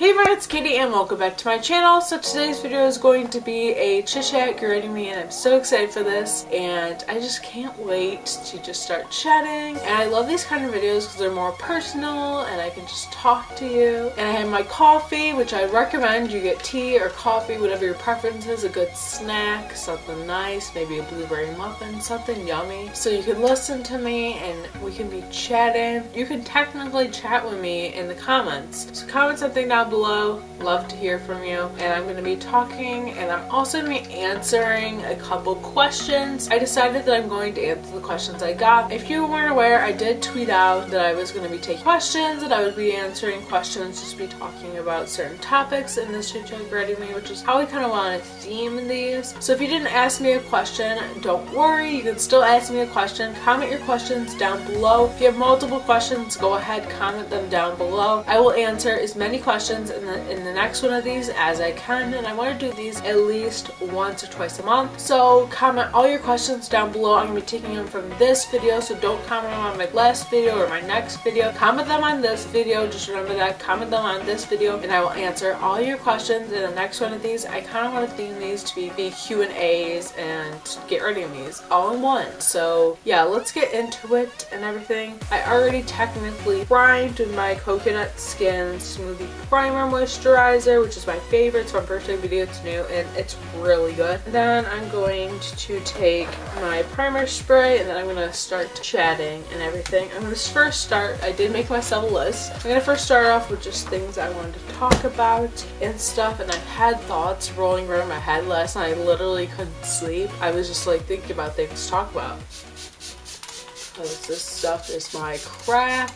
Hey everyone, it's Katie and welcome back to my channel. So today's video is going to be a chit chat greeting me and I'm so excited for this and I just can't wait to just start chatting. And I love these kind of videos because they're more personal and I can just talk to you. And I have my coffee, which I recommend you get tea or coffee, whatever your preference is, a good snack, something nice, maybe a blueberry muffin, something yummy. So you can listen to me and we can be chatting. You can technically chat with me in the comments. So comment something down below. Love to hear from you. And I'm going to be talking and I'm also going to be answering a couple questions. I decided that I'm going to answer the questions I got. If you weren't aware, I did tweet out that I was going to be taking questions, that I would be answering questions, just be talking about certain topics in this chit chat greeting me, which is how I kind of want to theme these. So if you didn't ask me a question, don't worry, you can still ask me a question. Comment your questions down below. If you have multiple questions, go ahead, comment them down below. I will answer as many questions in the next one of these as I can, and I want to do these at least once or twice a month. So comment all your questions down below. I'm going to be taking them from this video, so don't comment them on my last video or my next video. Comment them on this video, just remember that. Comment them on this video and I will answer all your questions in the next one of these. I kind of want to theme these to be Q&As and get ready on these all in one. So yeah, let's get into it and everything. I already technically primed with my coconut skin smoothie primer moisturizer, which is my favorite. It's my birthday video, it's new and it's really good. And then I'm going to take my primer spray and then I'm going to start chatting and everything. I'm going to first start, I did make myself a list. I'm going to first start off with just things I wanted to talk about and stuff, and I had thoughts rolling around my head last night. I literally couldn't sleep. I was just like thinking about things to talk about. This stuff is my crack.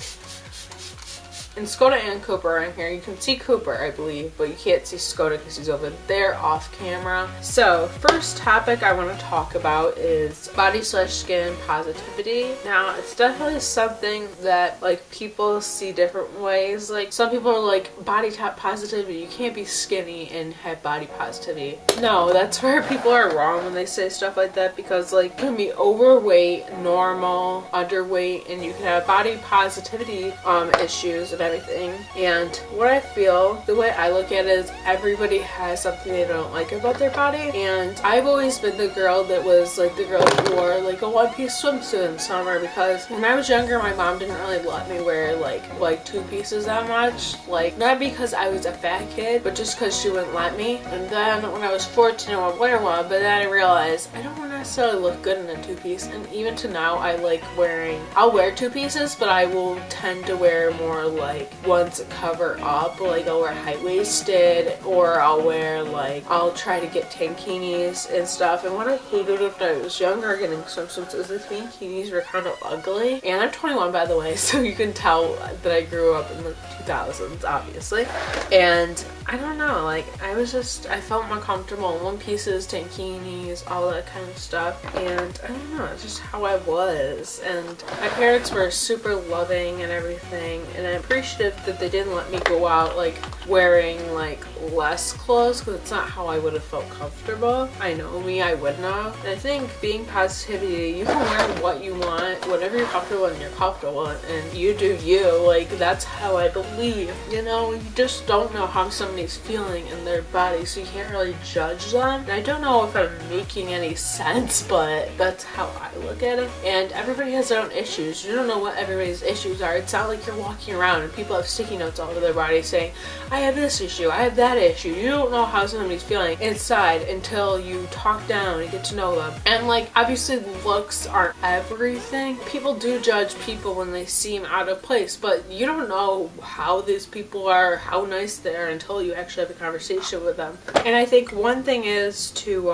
And Skoda and Cooper are in here. You can see Cooper, I believe, but you can't see Skoda because he's over there off camera. So, first topic I want to talk about is body/skin positivity. Now, it's definitely something that, like, people see different ways. Like, some people are like, body type positivity, you can't be skinny and have body positivity. No, that's where people are wrong when they say stuff like that, because, like, you can be overweight, normal, underweight, and you can have body positivity issues and everything. And what I feel, the way I look at it is everybody has something they don't like about their body, and I've always been the girl that was like the girl that wore like a one-piece swimsuit in summer, because when I was younger my mom didn't really let me wear like two pieces that much, like not because I was a fat kid, but just because she wouldn't let me. And then when I was 14 I would wear one, but then I realized I don't necessarily look good in a two-piece, and even to now I like wearing, I'll wear two pieces, but I will tend to wear more like ones that cover up, like I'll wear high-waisted, or I'll wear like, I'll try to get tankinis and stuff. And what I hated when I was younger getting swimsuits is the tankinis were kind of ugly. And I'm 21 by the way, so you can tell that I grew up in the 2000s obviously. And I don't know, like I felt more comfortable in one pieces, tankinis, all that kind of stuff. And I don't know, it's just how I was. And my parents were super loving and everything, and I'm appreciative that they didn't let me go out like wearing like less clothes, because it's not how I would have felt comfortable. I know me, I wouldn't have. And I think being positivity, you can wear what you want, whatever you're comfortable and you're comfortable in, and you do you. Like that's how I believe. You know, you just don't know how somebody's feeling in their body, so you can't really judge them. And I don't know if I'm making any sense, but that's how I look at it. And everybody has their own issues. You don't know what everybody's issues are. It's not like you're walking around and people have sticky notes all over their body saying, I have this issue, I have that issue. You don't know how somebody's feeling inside until you talk down and get to know them. And like, obviously looks aren't everything. People do judge people when they seem out of place, but you don't know how these people are, how nice they are, until you actually have a conversation with them. And I think one thing is to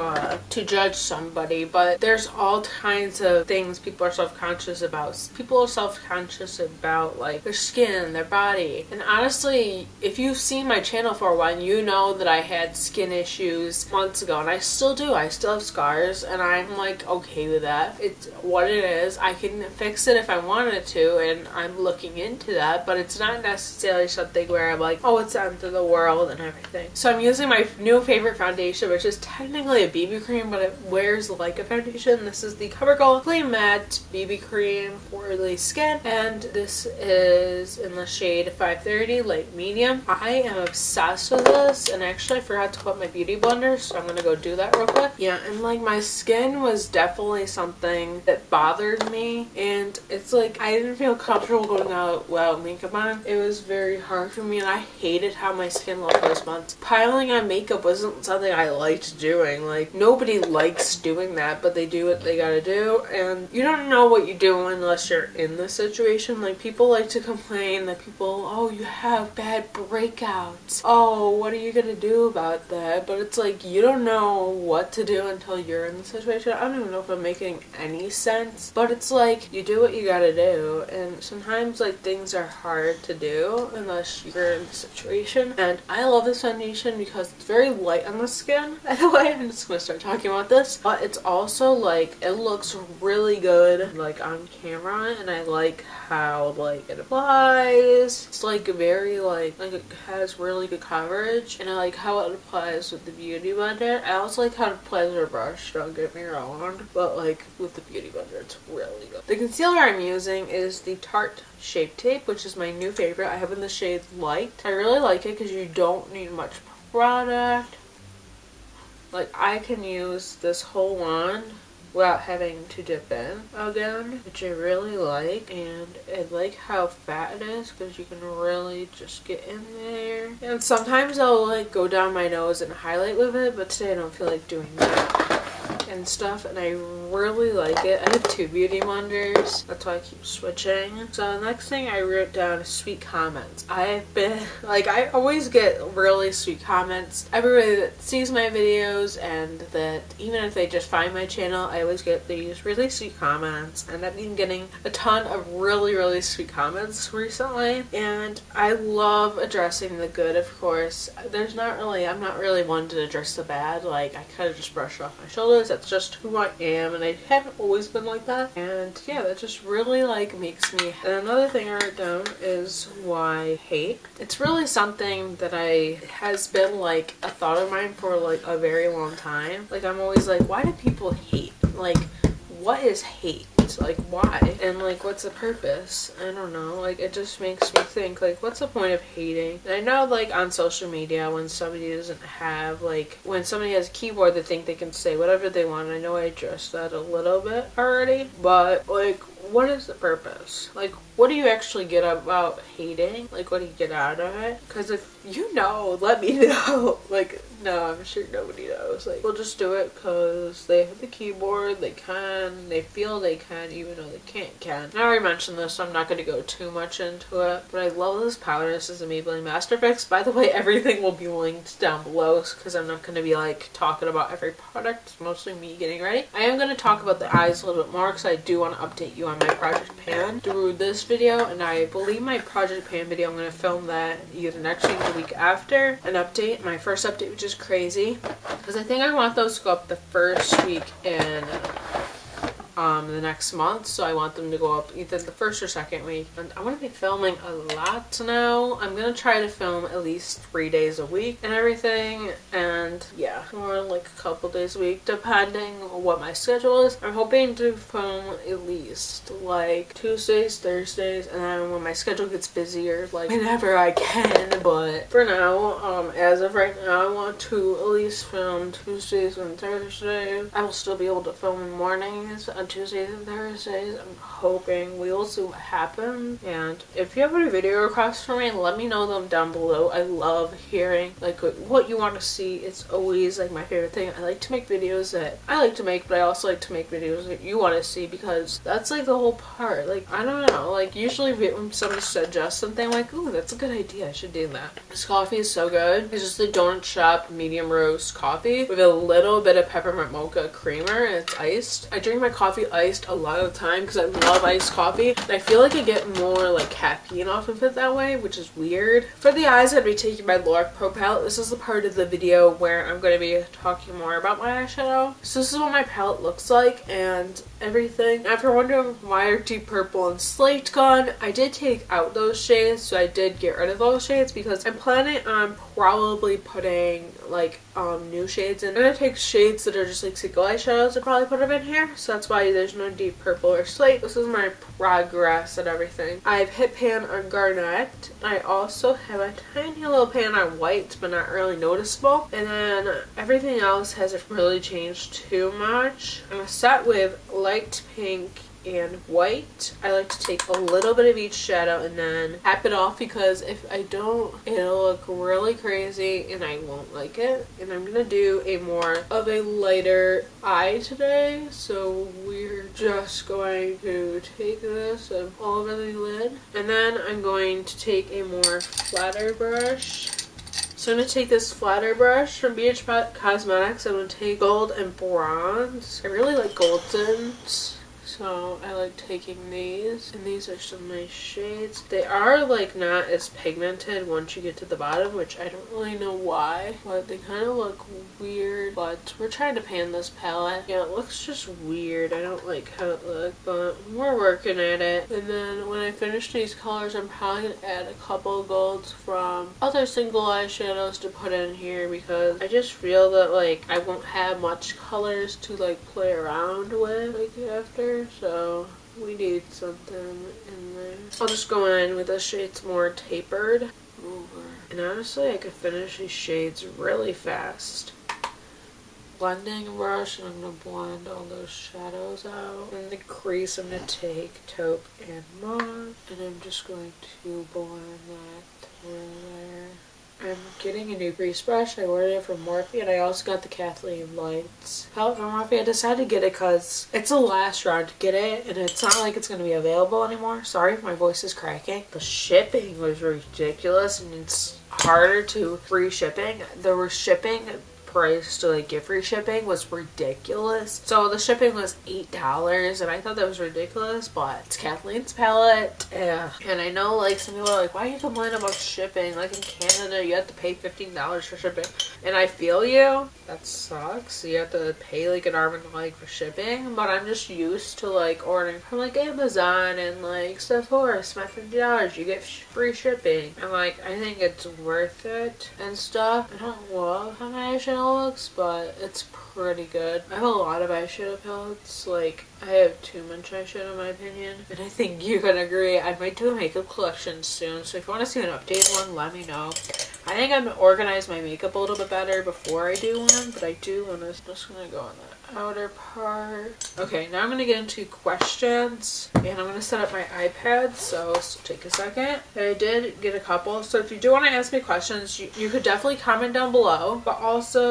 judge somebody, but there's all kinds of things people are self-conscious about. People are self-conscious about like their skin, their body. And honestly, if you've seen my channel for a while, you know that I had skin issues months ago, and I still do. I still have scars, and I'm like okay with that. It's what it is. I can fix it if I wanted to, and I'm looking into that, but it's not necessarily something where I'm like, oh, it's the end of the world and everything. So I'm using my new favorite foundation, which is technically a BB cream, but it wears like a foundation. This is the CoverGirl Clean Matte BB Cream for oily skin, and this is in the shade 530 light medium. I am obsessed with this, and actually I forgot to put my beauty blender, so I'm gonna go do that real quick. Yeah, and like my skin was definitely something that bothered me, and it's like I didn't feel comfortable going out without makeup on. It was very hard for me, and I hated how my skin looked this month. Piling on makeup wasn't something I liked doing. Like, nobody likes doing that, but they do what they gotta do, and you don't know what you do unless you're in the situation. Like, people like to complain that people, oh, you have bad breakouts. Oh, what are you gonna do about that? But it's like, you don't know what to do until you're in the situation. I don't even know if I'm making any sense, but it's like, you do what you gotta do, and sometimes like things are hard to do unless you're in the situation. And I love this foundation because it's very light on the skin. By the way, I'm just gonna start talking about this, but it's also like, it looks really good like on camera, and I like how like it applies. It's like very like it has really good coverage, and I like how it applies with the beauty blender. I also like how it applies with a brush, don't get me wrong, but like with the beauty blender it's really good. The concealer I'm using is the Tarte Shape Tape, which is my new favorite. I have in the shade Light. I really like it because you don't need much product. Like, I can use this whole wand without having to dip in again, which I really like. And I like how fat it is because you can really just get in there. And sometimes I'll like go down my nose and highlight with it, but today I don't feel like doing that and stuff, and I really like it. I have two beauty blenders, that's why I keep switching. So the next thing I wrote down is sweet comments. I've been like, I always get really sweet comments. Everybody that sees my videos, and that even if they just find my channel, I always get these really sweet comments, and I've been getting a ton of really sweet comments recently, and I love addressing the good. Of course, I'm not really one to address the bad. Like, I kind of just brush it off my shoulders. That's just who I am, and I haven't always been like that. And yeah, that just really like makes me. And another thing I wrote down is why hate. It's really something that has been like a thought of mine for like a very long time. Like, I'm always like, why do people hate? Like, what is hate? Like, why? And like, what's the purpose? I don't know. Like, it just makes me think, like, what's the point of hating? And I know, like, on social media, when somebody doesn't have, like, when somebody has a keyboard, they think they can say whatever they want. I know I addressed that a little bit already, but like, what is the purpose? Like, what do you actually get about hating? Like, what do you get out of it? Because if you know, let me know. Like, no, I'm sure nobody knows. Like, we'll just do it because they have the keyboard, they feel they can, even though they can't. I already mentioned this, so I'm not going to go too much into it, but I love this powder. This is a Maybelline Master Fix. By the way, everything will be linked down below because I'm not going to be like talking about every product. It's mostly me getting ready. I am going to talk about the eyes a little bit more because I do want to update you on my Project Pan through this video, and I believe my Project Pan video, I'm going to film that either next week or the week after. An update, my first update, which is crazy because I think I want those to go up the first week in the next month, so I want them to go up either the first or second week. And I want to be filming a lot now. I'm gonna try to film at least 3 days a week and everything, and yeah, or like a couple days a week depending on what my schedule is. I'm hoping to film at least like Tuesdays, Thursdays, and then when my schedule gets busier, like whenever I can. But for now, as of right now, I want to at least film Tuesdays and Thursdays. I will still be able to film in mornings on Tuesdays and Thursdays. I'm hoping. We'll see what happens. And if you have any video requests for me, let me know them down below. I love hearing like what you want to see. It's always like my favorite thing. I like to make videos that I like to make, but I also like to make videos that you want to see, because that's like the whole part. Like, I don't know, like usually when somebody suggests something, I'm like, ooh, that's a good idea, I should do that. This coffee is so good. It's just the Donut Shop medium roast coffee with a little bit of peppermint mocha creamer, and it's iced. I drink my coffee iced a lot of the time because I love iced coffee, and I feel like I get more like caffeine off of it that way, which is weird. For the eyes, I'd be taking my Lorac Pro palette. This is the part of the video where I'm going to be talking more about my eyeshadow. So this is what my palette looks like and everything. If you're wondering why are Deep Purple and Slate gone, I did take out those shades, so I did get rid of those shades because I'm planning on probably putting like new shades in. I'm gonna take shades that are just like single eyeshadows and probably put them in here, so that's why tell you there's no deep purple or slate. This is my progress and everything. I have hit pan on garnet. I also have a tiny little pan on white, but not really noticeable. And then everything else hasn't really changed too much. I'm set with light pink and white. I like to take a little bit of each shadow and then tap it off, because if I don't, it'll look really crazy and I won't like it. And I'm gonna do a more of a lighter eye today, so we're just going to take this and all over the lid, and then I'm going to take a more flatter brush. So I'm going to take this flatter brush from BH Cosmetics. I'm going to take gold and bronze. I really like gold tints, so I like taking these, and these are some nice shades. They are like not as pigmented once you get to the bottom, which I don't really know why, but they kind of look weird. But we're trying to pan this palette. Yeah, it looks just weird. I don't like how it looks, but we're working at it. And then when I finish these colors, I'm probably going to add a couple golds from other single eyeshadows to put in here, because I just feel that like I won't have much colors to like play around with like after. So we need something in there. I'll just go in with the shades more tapered over. And honestly, I could finish these shades really fast. Blending brush, and I'm going to blend all those shadows out. In the crease, I'm going to take taupe and mauve, and I'm just going to blend that through there. I'm getting a new grease brush. I ordered it from Morphe, and I also got the Kathleen Lights palette from Morphe. I decided to get it because it's the last round to get it, and it's not like it's going to be available anymore. Sorry if my voice is cracking. The shipping was ridiculous, and it's harder to free shipping. The shipping price to like get free shipping was ridiculous. So the shipping was $8, and I thought that was ridiculous, but it's Kathleen's palette. Yeah. And I know like some people are like, why are you complaining about shipping? Like in Canada you have to pay $15 for shipping. And I feel you. That sucks. You have to pay like an arm and a leg for shipping, but I'm just used to like ordering from like Amazon and like Sephora. Spend $50, you get free shipping. And like I think it's worth it and stuff. I don't love how my eyeshadow looks, but it's pretty good. I have a lot of eyeshadow palettes. Like I have too much eyeshadow in my opinion, and I think you can agree. I might do a makeup collection soon, so if you want to see an updated one, let me know. I think I'm gonna organize my makeup a little bit better before I do one, but I do want to just gonna go on the outer part. Okay, now I'm gonna get into questions, and I'm gonna set up my iPad, so take a second. I did get a couple, so if you do want to ask me questions, you could definitely comment down below, but also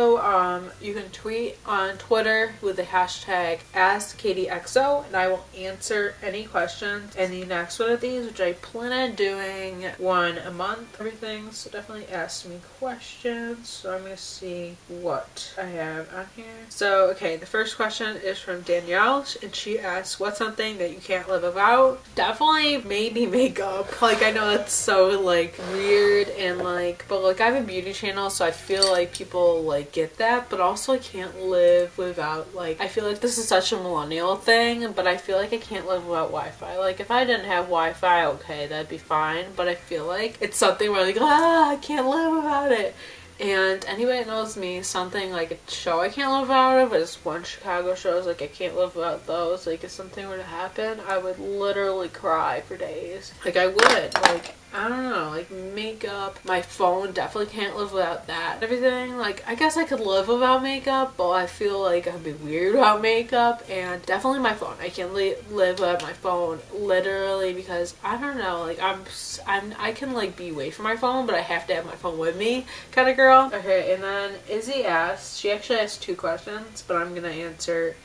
you can tweet on Twitter with the hashtag #AskKatiexo, and I will answer any questions in the next one of these, which I plan on doing one a month, everything, so definitely ask me questions. So I'm gonna see what I have on here. So okay, the first question is from Danielle, and she asks, what's something that you can't live without? Definitely maybe makeup. Like I know that's so like weird, and like, but like I have a beauty channel, so I feel like people like get that, but also I can't live without, like, I feel like this is such a millennial thing, but I feel like I can't live without Wi-Fi. Like if I didn't have Wi-Fi, okay, that'd be fine, but I feel like it's something where like, I can't live without it. And anybody that knows me, something like a show I can't live without it, but it's one Chicago shows, like I can't live without those. Like if something were to happen, I would literally cry for days. Like I would, like, I don't know, like makeup, my phone, definitely can't live without that. Everything, like I guess I could live without makeup, but I feel like I'd be weird without makeup. And definitely my phone, I can't live without my phone, literally, because I don't know, like I can like be away from my phone, but I have to have my phone with me kind of girl. Okay, and then Izzy asked, she actually asked 2 questions, but I'll answer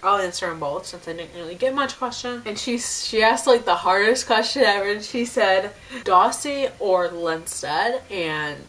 them both since I didn't really get much questions. And she asked like the hardest question ever, and she said Dawsey or Linstead, and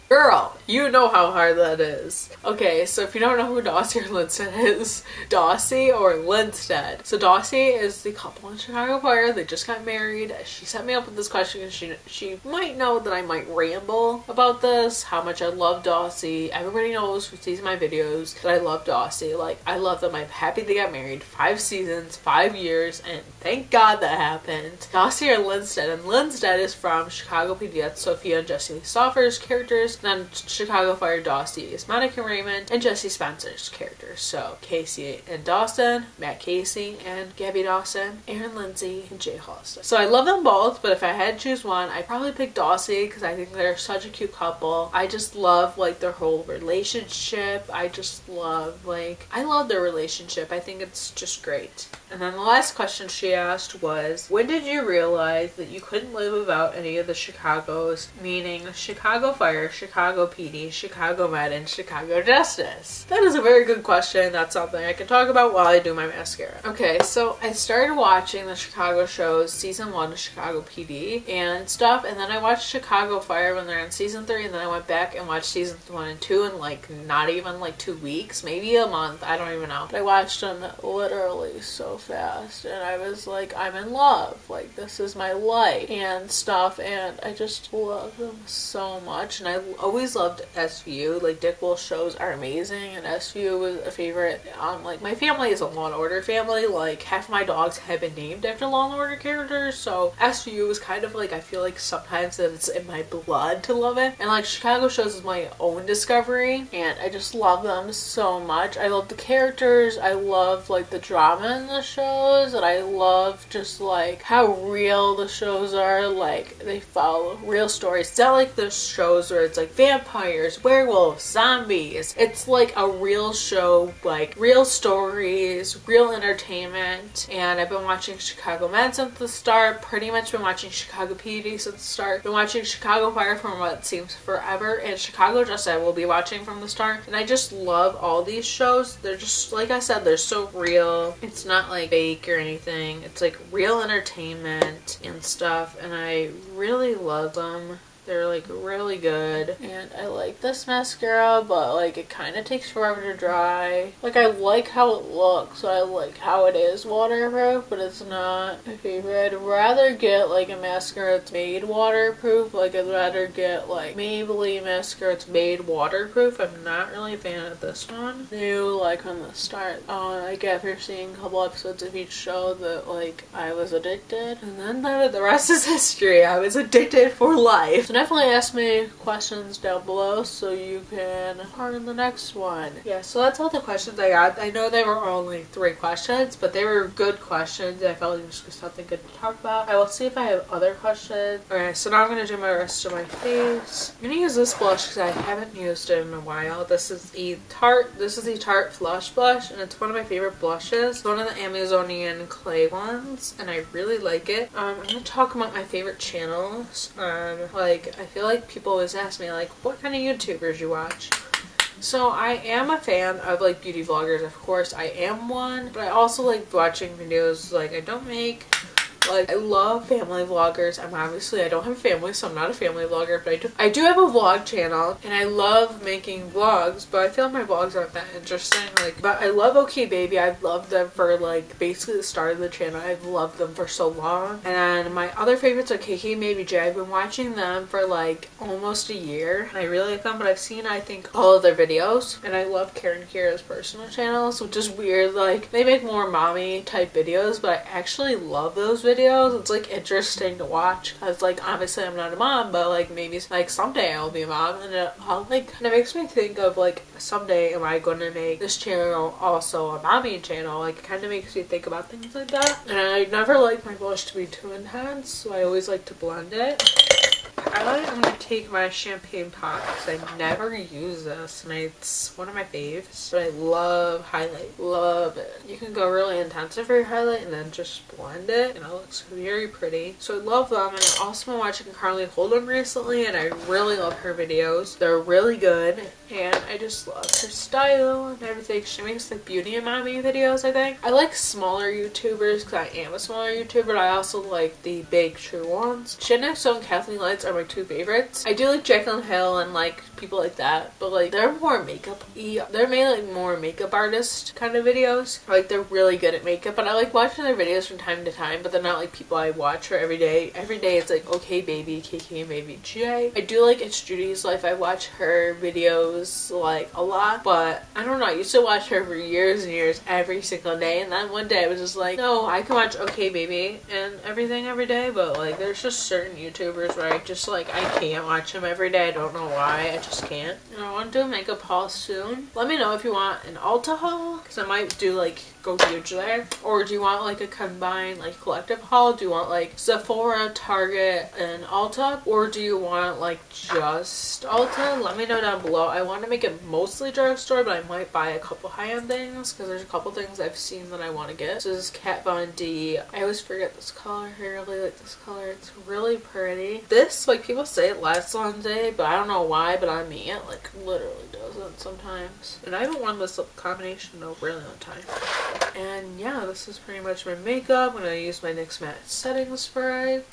girl, you know how hard that is. Okay, so if you don't know who Dawsey or Linstead is, Dawsey or Linstead. So Dawsey is the couple in Chicago Fire. They just got married. She set me up with this question because she might know that I might ramble about this, how much I love Dawsey. Everybody knows who sees my videos that I love Dawsey. Like, I love them. I'm happy they got married. 5 seasons, 5 years, and thank God that happened. Dawsey or Linstead, and Linstead is from Chicago PD. That's Sophia and Jesse Lee Stauffer's characters. And then Chicago Fire dossiers, Monica Raymond, and Jesse Spencer's characters. So Casey and Dawson, Matt Casey and Gabby Dawson, Aaron Lindsay and Jay Hollister. So I love them both, but if I had to choose one, I'd probably pick Dawsey because I think they're such a cute couple. I just love like their whole relationship. I love their relationship. I think it's just great. And then the last question she asked was, when did you realize that you couldn't live without any of the Chicagos, meaning Chicago Fire, Chicago PD, Chicago Med, and Chicago Justice? That is a very good question. That's something I can talk about while I do my mascara. Okay, so I started watching the Chicago shows, season 1 of Chicago PD and stuff, and then I watched Chicago Fire when they're in season 3, and then I went back and watched seasons 1 and 2 in like not even like 2 weeks, maybe a month, I don't even know. But I watched them literally so fast, and I was like, I'm in love, like this is my life and stuff, and I just love them so much. And I always loved SVU. Like Dick Wolf's shows are amazing, and SVU was a favorite. Like my family is a Law and Order family. Like half of my dogs have been named after Law and Order characters, so SVU was kind of like, I feel like sometimes that it's in my blood to love it. And like Chicago shows is my own discovery, and I just love them so much. I love the characters, I love like the drama in the shows, and I love just like how real the shows are. Like they follow real stories. It's not like the shows where it's like vampires, werewolves, zombies. It's like a real show, like real stories, real entertainment. And I've been watching Chicago Med since the start, pretty much been watching Chicago PD since the start, been watching Chicago Fire from what seems forever, and Chicago Justice I will be watching from the start. And I just love all these shows. They're just, like I said, they're so real. It's not like fake or anything. It's like real entertainment and stuff, and I really love them. They're like really good, and I like this mascara, but like it kind of takes forever to dry. Like I like how it looks, I like how it is waterproof, but it's not my favorite. I'd rather get like a mascara that's made waterproof. Like I'd rather get like Maybelline mascara that's made waterproof. I'm not really a fan of this one. New, like from the start, like after seeing a couple episodes of each show, that like I was addicted, and then the rest is history. I was addicted for life. So definitely ask me questions down below so you can part in the next one. Yeah, so that's all the questions I got. I know they were only 3 questions, but they were good questions. I felt like it was just something good to talk about. I will see if I have other questions. Alright, so now I'm going to do my rest of my face. I'm going to use this blush because I haven't used it in a while. This is the Tarte Flush Blush, and it's one of my favorite blushes. It's one of the Amazonian clay ones, and I really like it. I'm going to talk about my favorite channels. I feel like people always ask me like, what kind of YouTubers you watch? So I am a fan of like beauty vloggers, of course I am one, but I also like watching videos like I don't make. Like I love family vloggers. I don't have a family, so I'm not a family vlogger, but I do have a vlog channel, and I love making vlogs, but I feel like my vlogs aren't that interesting. Like, but I love OK Baby. I've loved them for like basically the start of the channel. I've loved them for so long. And then my other favorites are KK Maybe J. I've been watching them for like almost a year, and I really like them, but I've seen I think all of their videos, and I love Karen Kira's personal channels, which is weird. Like they make more mommy type videos, but I actually love those videos. It's like interesting to watch because like obviously I'm not a mom, but like maybe like someday I'll be a mom, and it makes me think of like someday am I going to make this channel also a mommy channel. Like it kind of makes me think about things like that. And I never like my blush to be too intense, so I always like to blend it. I'm going to take my champagne pot because I never use this, and it's one of my faves, but I love highlight. Love it. You can go really intensive for your highlight and then just blend it, and it looks very pretty. So I love them, and I've also been watching Carly Hold'em recently, and I really love her videos. They're really good, and I just love her style and everything. She makes like beauty and mommy videos, I think. I like smaller YouTubers because I am a smaller YouTuber, but I also like the big true ones. Chit and Kathleen Lights are my 2 favorites. I do like Jaclyn Hill and like people like that, but like they're more makeup-y. They're mainly like more makeup artist kind of videos. Like they're really good at makeup, and I like watching their videos from time to time, but they're not like people I watch for every day. Every day it's like OK Baby, KK Maybe J. I do like It's Judy's Life. I watch her videos like a lot, but I don't know, I used to watch her for years and years every single day, and then one day I was just like, no, I can watch OK Baby and everything every day, but like there's just certain YouTubers where I just like I can't watch them every day. I don't know why. I just can't. And I want to do a makeup haul soon. Let me know if you want an Ulta haul, because I might do like go huge there. Or do you want like a combined like collective haul? Do you want like Sephora, Target, and Ulta? Or do you want like just Ulta? Let me know down below. I want to make it mostly drugstore, but I might buy a couple high-end things because there's a couple things I've seen that I want to get. So this is Kat Von D. I always forget this color. I really like this color. It's really pretty. This, like, people say it lasts all day, but I don't know why, but on me it like literally doesn't sometimes. And I haven't worn this combination in a really long time. And yeah, this is pretty much my makeup. I'm gonna use my NYX matte setting spray.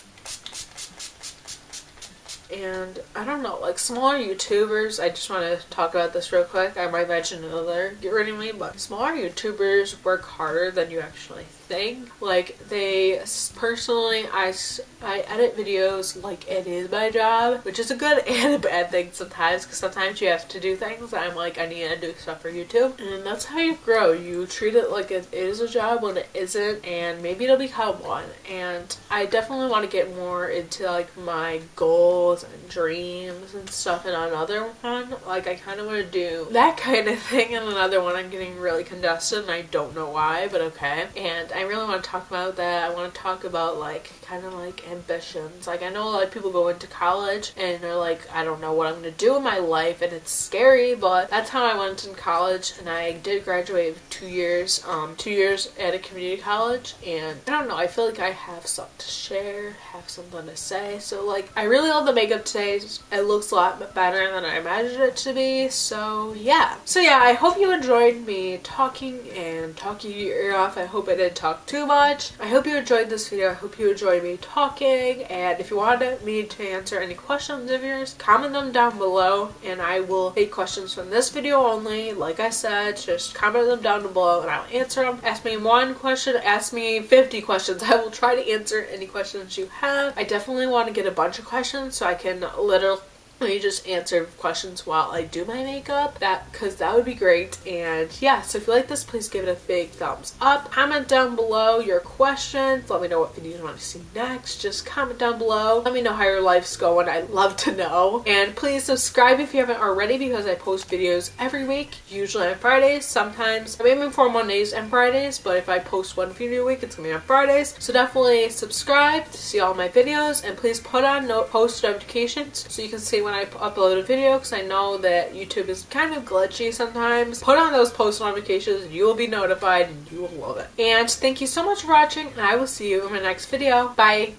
And I don't know, like smaller YouTubers, I just want to talk about this real quick. I might mention another get rid of me, but smaller YouTubers work harder than you actually think. Like, they personally, I edit videos like it is my job, which is a good and a bad thing sometimes, because sometimes you have to do things that I'm like, I need to do stuff for YouTube, and that's how you grow. You treat it like it is a job when it isn't, and maybe it'll become one. And I definitely want to get more into like my goals and dreams and stuff in another one. Like, I kind of want to do that kind of thing in another one. I'm getting really congested and I don't know why, but okay. And I really want to talk about that. I want to talk about like kind of like ambitions. Like, I know a lot of people go into college and they're like, I don't know what I'm going to do in my life, and it's scary, but that's how I went in college. And I did graduate with 2 years, 2 years at a community college, and I don't know, I feel like I have something to share, have something to say. So like, I really love the makeup today. It looks a lot better than I imagined it to be. So yeah, I hope you enjoyed me talking and talking your ear off. I hope I didn't talk too much. I hope you enjoyed this video. I hope you enjoyed me talking, and if you wanted me to answer any questions of yours, comment them down below and I will take questions from this video only. Like I said, just comment them down below and I'll answer them. Ask me one question, ask me 50 questions. I will try to answer any questions you have. I definitely want to get a bunch of questions so I can literally just answer questions while I do my makeup, because that would be great. And yeah, so if you like this, please give it a big thumbs up. Comment down below your questions. Let me know what videos you want to see next. Just comment down below. Let me know how your life's going. I'd love to know. And please subscribe if you haven't already, because I post videos every week, usually on Fridays. Sometimes I'm aiming for Mondays and Fridays, but if I post one video a week, it's gonna be on Fridays. So definitely subscribe to see all my videos, and please put on post notifications so you can see when I upload a video, because I know that YouTube is kind of glitchy sometimes. Put on those post notifications and you will be notified and you will love it. And thank you so much for watching, and I will see you in my next video. Bye!